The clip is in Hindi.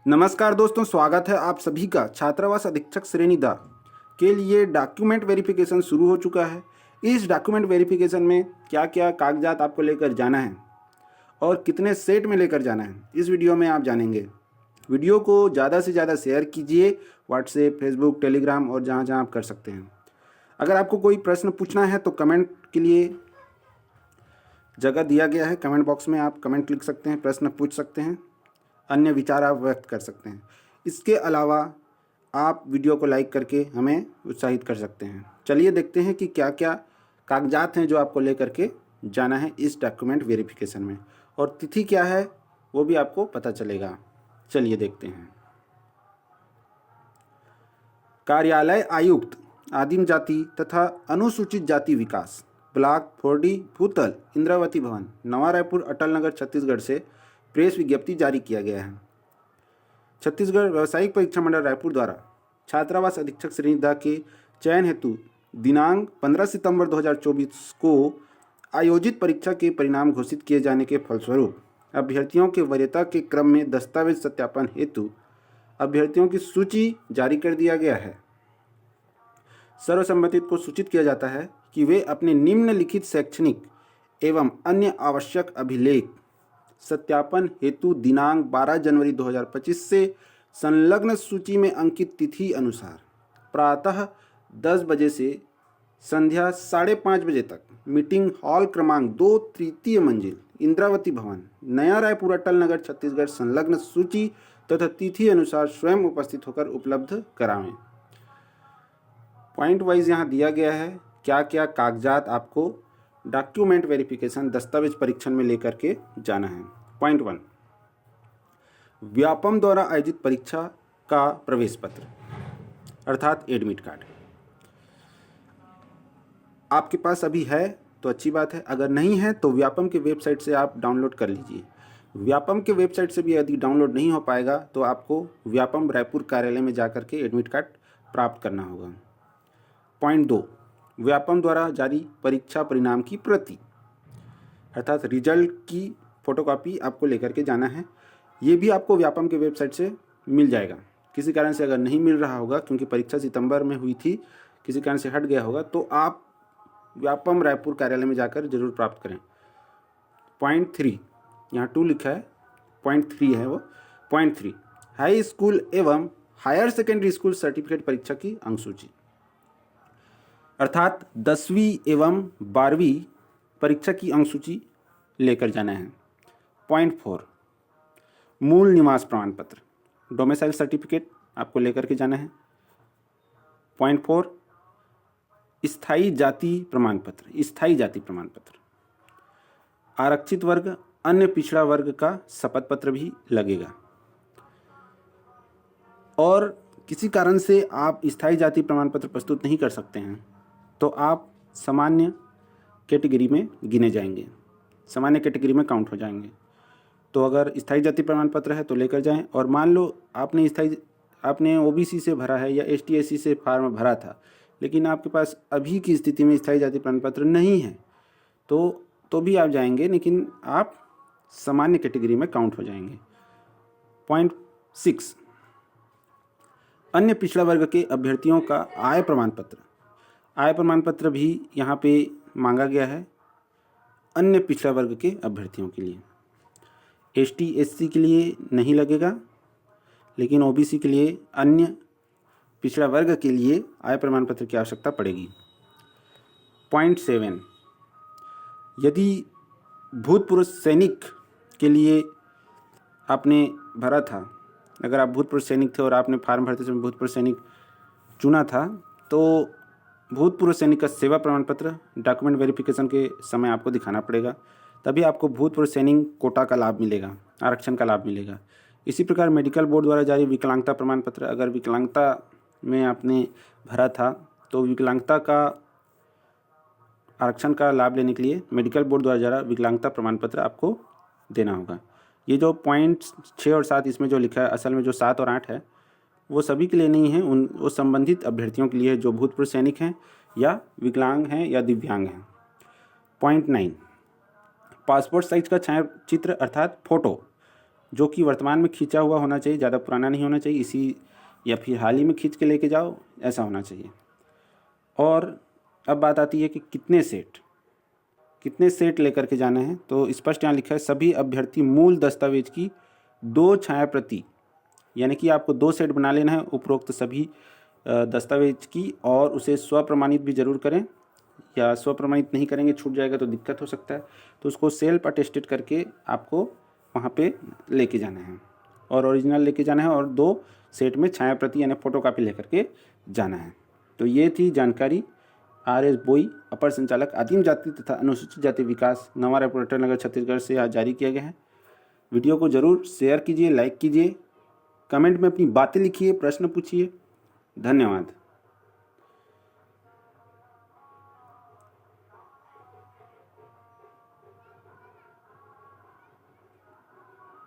नमस्कार दोस्तों, स्वागत है आप सभी का छात्रावास अधीक्षक श्रेणी द के लिए डॉक्यूमेंट वेरिफिकेशन शुरू हो चुका है। इस डॉक्यूमेंट वेरिफिकेशन में क्या क्या कागजात आपको लेकर जाना है और कितने सेट में लेकर जाना है, इस वीडियो में आप जानेंगे। वीडियो को ज़्यादा से ज़्यादा शेयर कीजिए, व्हाट्सएप, फेसबुक, टेलीग्राम और जहाँ जहाँ आप कर सकते हैं। अगर आपको कोई प्रश्न पूछना है तो कमेंट के लिए जगह दिया गया है, कमेंट बॉक्स में आप कमेंट लिख सकते हैं, प्रश्न पूछ सकते हैं, अन्य विचार आप व्यक्त कर सकते हैं। इसके अलावा आप वीडियो को लाइक करके हमें उत्साहित कर सकते हैं। चलिए देखते हैं कि क्या क्या कागजात हैं जो आपको लेकर के जाना है इस डॉक्यूमेंट वेरिफिकेशन में, और तिथि क्या है वो भी आपको पता चलेगा। चलिए देखते हैं। कार्यालय आयुक्त आदिम जाति तथा अनुसूचित जाति विकास, ब्लॉक 4D, भूतल, इंद्रावती भवन, नवा रायपुर, अटल नगर, छत्तीसगढ़ से प्रेस विज्ञप्ति जारी किया गया है। छत्तीसगढ़ व्यावसायिक परीक्षा मंडल रायपुर द्वारा छात्रावास अधीक्षक श्रेणी द के चयन हेतु दिनांक 15 सितंबर 2024 को आयोजित परीक्षा के परिणाम घोषित किए जाने के फलस्वरूप अभ्यर्थियों के वरीयता के क्रम में दस्तावेज सत्यापन हेतु अभ्यर्थियों की सूची जारी कर दिया गया है। सर्वसम्मतित को सूचित किया जाता है कि वे अपने निम्नलिखित शैक्षणिक एवं अन्य आवश्यक अभिलेख सत्यापन हेतु दिनांक 12 जनवरी 2025 से संलग्न सूची में अंकित तिथि अनुसार प्रातः 10 बजे से संध्या 5:30 बजे तक मीटिंग हॉल क्रमांक 2, तृतीय मंजिल, इंद्रावती भवन, नया रायपुर, अटल नगर, छत्तीसगढ़ संलग्न सूची तथा तिथि अनुसार स्वयं उपस्थित होकर उपलब्ध करावें। पॉइंट वाइज यहाँ दिया गया है क्या क्या कागजात आपको डॉक्यूमेंट वेरिफिकेशन दस्तावेज परीक्षण में लेकर के जाना है। पॉइंट 1, व्यापम द्वारा आयोजित परीक्षा का प्रवेश पत्र अर्थात एडमिट कार्ड आपके पास अभी है तो अच्छी बात है, अगर नहीं है तो व्यापम के वेबसाइट से आप डाउनलोड कर लीजिए। व्यापम के वेबसाइट से भी यदि डाउनलोड नहीं हो पाएगा तो आपको व्यापम रायपुर कार्यालय में जाकर के एडमिट कार्ड प्राप्त करना होगा। पॉइंट 2, व्यापम द्वारा जारी परीक्षा परिणाम की प्रति अर्थात रिजल्ट की फोटोकॉपी आपको लेकर के जाना है। ये भी आपको व्यापम के वेबसाइट से मिल जाएगा। किसी कारण से अगर नहीं मिल रहा होगा, क्योंकि परीक्षा सितंबर में हुई थी, किसी कारण से हट गया होगा, तो आप व्यापम रायपुर कार्यालय में जाकर जरूर प्राप्त करें। पॉइंट 3, यहाँ 2 लिखा है, पॉइंट 3 है वो। पॉइंट 3, हाई स्कूल एवं हायर सेकेंडरी स्कूल सर्टिफिकेट परीक्षा की अंक सूची अर्थात 10वीं एवं 12वीं परीक्षा की अंक सूची लेकर जाना है। पॉइंट 4, मूल निवास प्रमाण पत्र डोमिसाइल सर्टिफिकेट आपको लेकर के जाना है। पॉइंट 4, स्थायी जाति प्रमाण पत्र, आरक्षित वर्ग अन्य पिछड़ा वर्ग का शपथ पत्र भी लगेगा। और किसी कारण से आप स्थायी जाति प्रमाण पत्र प्रस्तुत नहीं कर सकते हैं तो आप सामान्य कैटेगरी में गिने जाएंगे, सामान्य कैटेगरी में काउंट हो जाएंगे। तो अगर स्थायी जाति प्रमाण पत्र है तो लेकर जाएं। और मान लो आपने ओबीसी से भरा है या एसटी एससी से फॉर्म भरा था, लेकिन आपके पास अभी की स्थिति में स्थायी जाति प्रमाण पत्र नहीं है तो भी आप जाएंगे, लेकिन आप सामान्य कैटेगरी में काउंट हो जाएंगे। पॉइंट 6, अन्य पिछड़ा वर्ग के अभ्यर्थियों का आय प्रमाण पत्र भी यहाँ पे मांगा गया है अन्य पिछड़ा वर्ग के अभ्यर्थियों के लिए। एसटी एससी के लिए नहीं लगेगा, लेकिन ओबीसी के लिए, अन्य पिछड़ा वर्ग के लिए आय प्रमाण पत्र की आवश्यकता पड़ेगी। पॉइंट 7, यदि भूतपूर्व सैनिक के लिए आपने भरा था, अगर आप भूतपूर्व सैनिक थे और आपने फार्म भरते समय भूतपूर्व सैनिक चुना था, तो भूतपूर्व सैनिक का सेवा प्रमाण पत्र डॉक्यूमेंट वेरिफिकेशन के समय आपको दिखाना पड़ेगा, तभी आपको भूतपूर्व सैनिक कोटा का लाभ मिलेगा, आरक्षण का लाभ मिलेगा। इसी प्रकार मेडिकल बोर्ड द्वारा जारी विकलांगता प्रमाण पत्र, अगर विकलांगता में आपने भरा था तो विकलांगता का आरक्षण का लाभ लेने के लिए मेडिकल बोर्ड द्वारा जारी विकलांगता प्रमाण पत्र आपको देना होगा। ये जो पॉइंट 6 और 7 इसमें जो लिखा है, असल में जो 7 और 8 है वो सभी के लिए नहीं है, वो संबंधित अभ्यर्थियों के लिए है जो भूतपूर्व सैनिक हैं या विकलांग हैं या दिव्यांग हैं। पॉइंट 9, पासपोर्ट साइज का छायाचित्र अर्थात फोटो जो कि वर्तमान में खींचा हुआ होना चाहिए, ज़्यादा पुराना नहीं होना चाहिए, इसी या फिर हाल ही में खींच के लेके जाओ, ऐसा होना चाहिए। और अब बात आती है कि कितने सेट लेकर के जाना है। तो स्पष्ट यहाँ लिखा है, सभी अभ्यर्थी मूल दस्तावेज की 2 छाया प्रति, यानी कि आपको 2 सेट बना लेना है उपरोक्त सभी दस्तावेज की, और उसे स्वप्रमाणित भी जरूर करें, या स्वप्रमाणित नहीं करेंगे छूट जाएगा तो दिक्कत हो सकता है। तो उसको सेल्फ अटेस्टेड करके आपको वहाँ पे लेके जाना है, और ओरिजिनल लेके जाना है, और 2 सेट में छाया प्रति यानी फोटोकॉपी लेकर के जाना है। तो ये थी जानकारी RS बोई, अपर संचालक आदिम जाति तथा अनुसूचित जाति विकास, नवा रायपुर नगर छत्तीसगढ़ से आज जारी किया गया है। वीडियो को ज़रूर शेयर कीजिए, लाइक कीजिए, कमेंट में अपनी बातें लिखिए, प्रश्न पूछिए। धन्यवाद।